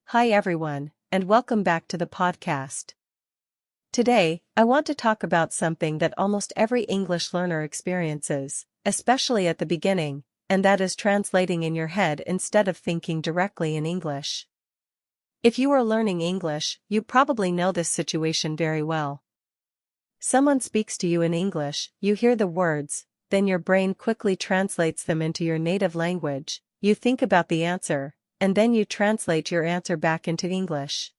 Hi everyone, and welcome back to the podcast. Today, I want to talk about something that almost every English learner experiences, especially at the beginning, and that is translating in your head instead of thinking directly in English. If you are learning English, you probably know this situation very well. Someone speaks to you in English, you hear the words, then your brain quickly translates them into your native language, you think about the answer, and then you translate your answer back into English.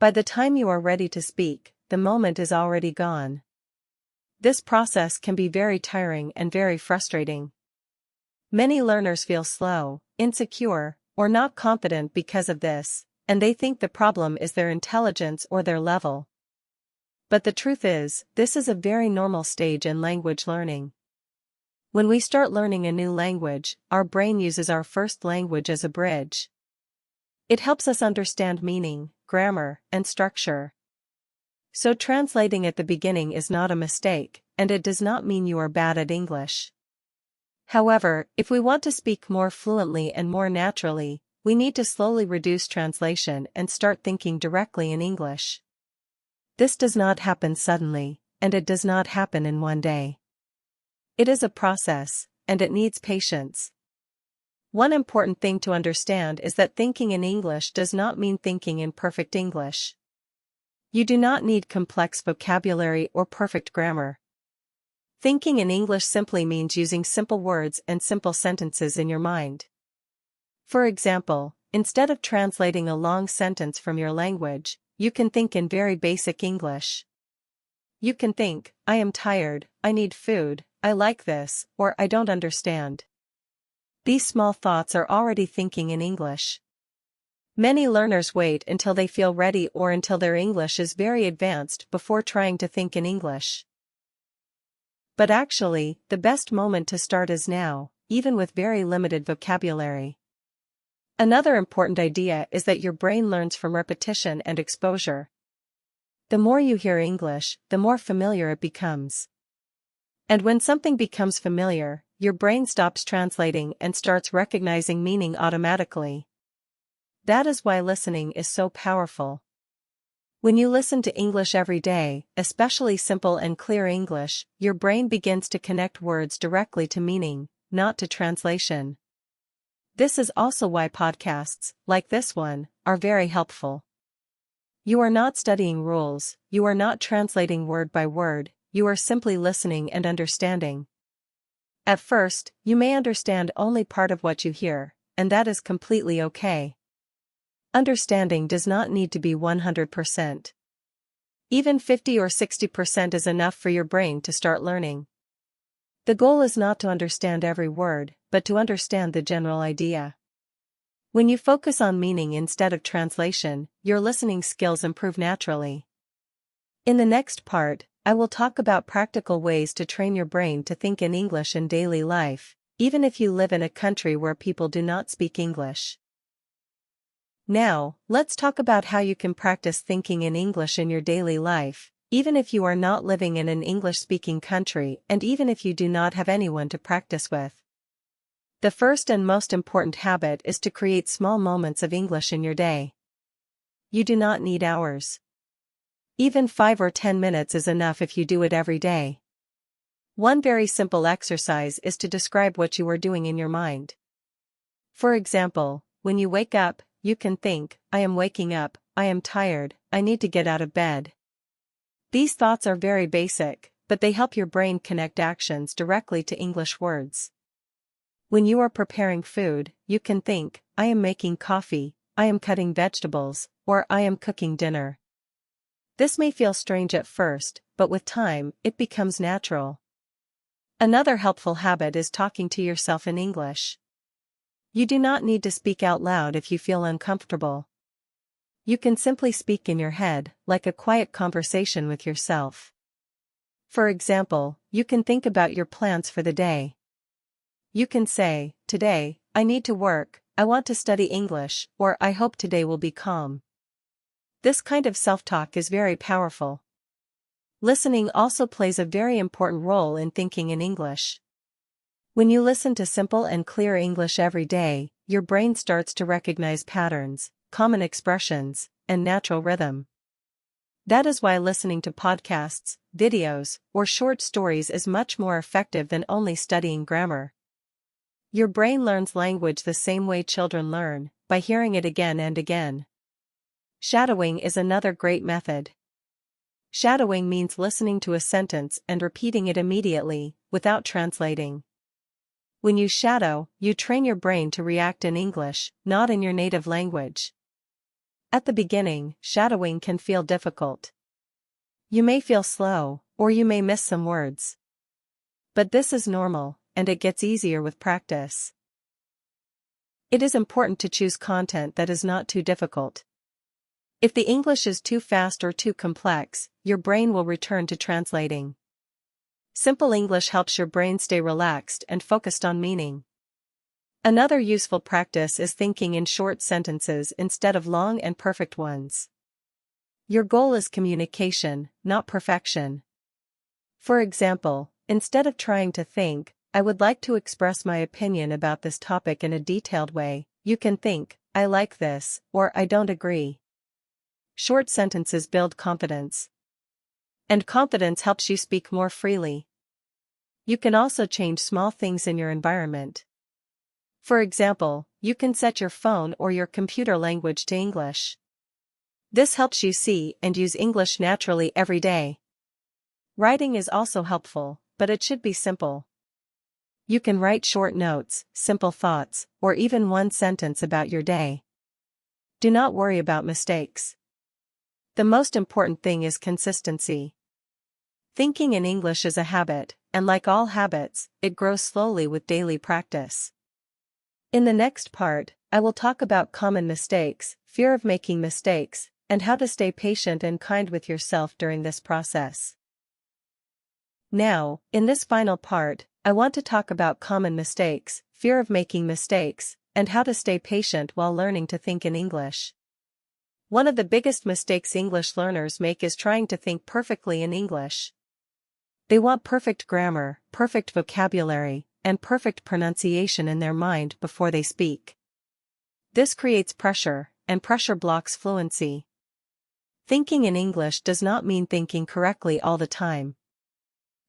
By the time you are ready to speak, the moment is already gone. This process can be very tiring and very frustrating. Many learners feel slow, insecure, or not confident because of this, and they think the problem is their intelligence or their level. But the truth is, this is a very normal stage in language learning. When we start learning a new language, our brain uses our first language as a bridge. It helps us understand meaning, grammar, and structure. So translating at the beginning is not a mistake, and it does not mean you are bad at English. However, if we want to speak more fluently and more naturally, we need to slowly reduce translation and start thinking directly in English. This does not happen suddenly, and it does not happen in one day. It is a process, and it needs patience. One important thing to understand is that thinking in English does not mean thinking in perfect English. You do not need complex vocabulary or perfect grammar. Thinking in English simply means using simple words and simple sentences in your mind. For example, instead of translating a long sentence from your language, you can think in very basic English. You can think, I am tired, I need food, I like this, or I don't understand. These small thoughts are already thinking in English. Many learners wait until they feel ready or until their English is very advanced before trying to think in English. But actually, the best moment to start is now, even with very limited vocabulary. Another important idea is that your brain learns from repetition and exposure. The more you hear English, the more familiar it becomes. And when something becomes familiar, your brain stops translating and starts recognizing meaning automatically. That is why listening is so powerful. When you listen to English every day, especially simple and clear English, your brain begins to connect words directly to meaning, not to translation. This is also why podcasts, like this one, are very helpful. You are not studying rules, you are not translating word by word, you are simply listening and understanding. At first, you may understand only part of what you hear, and that is completely okay. Understanding does not need to be 100%. Even 50 or 60% is enough for your brain to start learning. The goal is not to understand every word, but to understand the general idea. When you focus on meaning instead of translation, your listening skills improve naturally. In the next part, I will talk about practical ways to train your brain to think in English in daily life, even if you live in a country where people do not speak English. Now, let's talk about how you can practice thinking in English in your daily life, even if you are not living in an English-speaking country and even if you do not have anyone to practice with. The first and most important habit is to create small moments of English in your day. You do not need hours. Even 5 or 10 minutes is enough if you do it every day. One very simple exercise is to describe what you are doing in your mind. For example, when you wake up, you can think, I am waking up, I am tired, I need to get out of bed. These thoughts are very basic, but they help your brain connect actions directly to English words. When you are preparing food, you can think, I am making coffee, I am cutting vegetables, or I am cooking dinner. This may feel strange at first, but with time, it becomes natural. Another helpful habit is talking to yourself in English. You do not need to speak out loud if you feel uncomfortable. You can simply speak in your head, like a quiet conversation with yourself. For example, you can think about your plans for the day. You can say, today, I need to work, I want to study English, or I hope today will be calm. This kind of self-talk is very powerful. Listening also plays a very important role in thinking in English. When you listen to simple and clear English every day, your brain starts to recognize patterns, common expressions, and natural rhythm. That is why listening to podcasts, videos, or short stories is much more effective than only studying grammar. Your brain learns language the same way children learn, by hearing it again and again. Shadowing is another great method. Shadowing means listening to a sentence and repeating it immediately, without translating. When you shadow, you train your brain to react in English, not in your native language. At the beginning, shadowing can feel difficult. You may feel slow, or you may miss some words. But this is normal, and it gets easier with practice. It is important to choose content that is not too difficult. If the English is too fast or too complex, your brain will return to translating. Simple English helps your brain stay relaxed and focused on meaning. Another useful practice is thinking in short sentences instead of long and perfect ones. Your goal is communication, not perfection. For example, instead of trying to think, I would like to express my opinion about this topic in a detailed way, you can think, I like this, or I don't agree. Short sentences build confidence. And confidence helps you speak more freely. You can also change small things in your environment. For example, you can set your phone or your computer language to English. This helps you see and use English naturally every day. Writing is also helpful, but it should be simple. You can write short notes, simple thoughts, or even one sentence about your day. Do not worry about mistakes. The most important thing is consistency. Thinking in English is a habit, and like all habits, it grows slowly with daily practice. In the next part, I will talk about common mistakes, fear of making mistakes, and how to stay patient and kind with yourself during this process. Now, in this final part, I want to talk about common mistakes, fear of making mistakes, and how to stay patient while learning to think in English. One of the biggest mistakes English learners make is trying to think perfectly in English. They want perfect grammar, perfect vocabulary, and perfect pronunciation in their mind before they speak. This creates pressure, and pressure blocks fluency. Thinking in English does not mean thinking correctly all the time.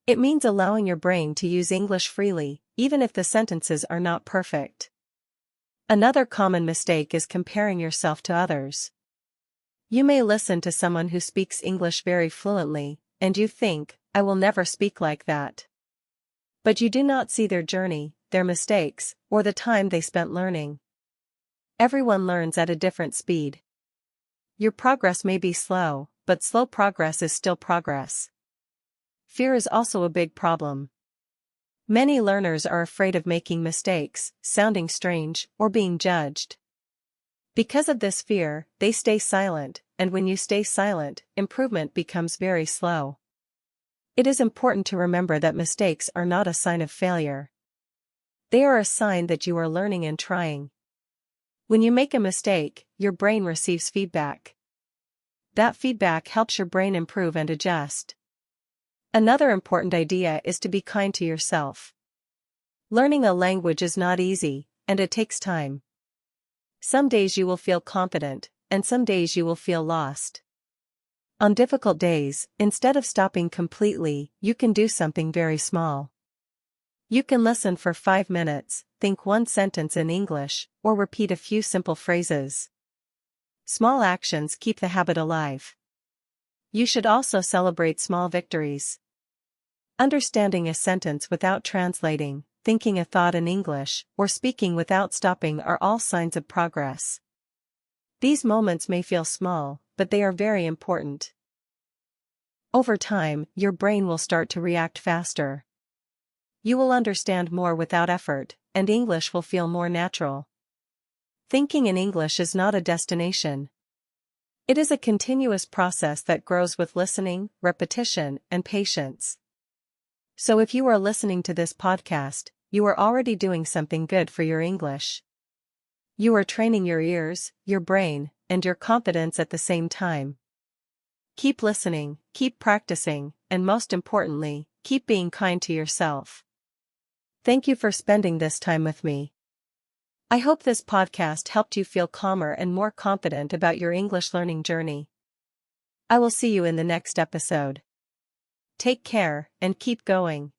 It means allowing your brain to use English freely, even if the sentences are not perfect. Another common mistake is comparing yourself to others. You may listen to someone who speaks English very fluently, and you think, I will never speak like that. But you do not see their journey, their mistakes, or the time they spent learning. Everyone learns at a different speed. Your progress may be slow, but slow progress is still progress. Fear is also a big problem. Many learners are afraid of making mistakes, sounding strange, or being judged. Because of this fear, they stay silent, and when you stay silent, improvement becomes very slow. It is important to remember that mistakes are not a sign of failure. They are a sign that you are learning and trying. When you make a mistake, your brain receives feedback. That feedback helps your brain improve and adjust. Another important idea is to be kind to yourself. Learning a language is not easy, and it takes time. Some days you will feel confident, and some days you will feel lost. On difficult days, instead of stopping completely, you can do something very small. You can listen for 5 minutes, think one sentence in English, or repeat a few simple phrases. Small actions keep the habit alive. You should also celebrate small victories. Understanding a sentence without translating, thinking a thought in English, or speaking without stopping are all signs of progress. These moments may feel small, but they are very important. Over time, your brain will start to react faster. You will understand more without effort, and English will feel more natural. Thinking in English is not a destination. It is a continuous process that grows with listening, repetition, and patience. So if you are listening to this podcast, you are already doing something good for your English. You are training your ears, your brain, and your confidence at the same time. Keep listening, keep practicing, and most importantly, keep being kind to yourself. Thank you for spending this time with me. I hope this podcast helped you feel calmer and more confident about your English learning journey. I will see you in the next episode. Take care and keep going.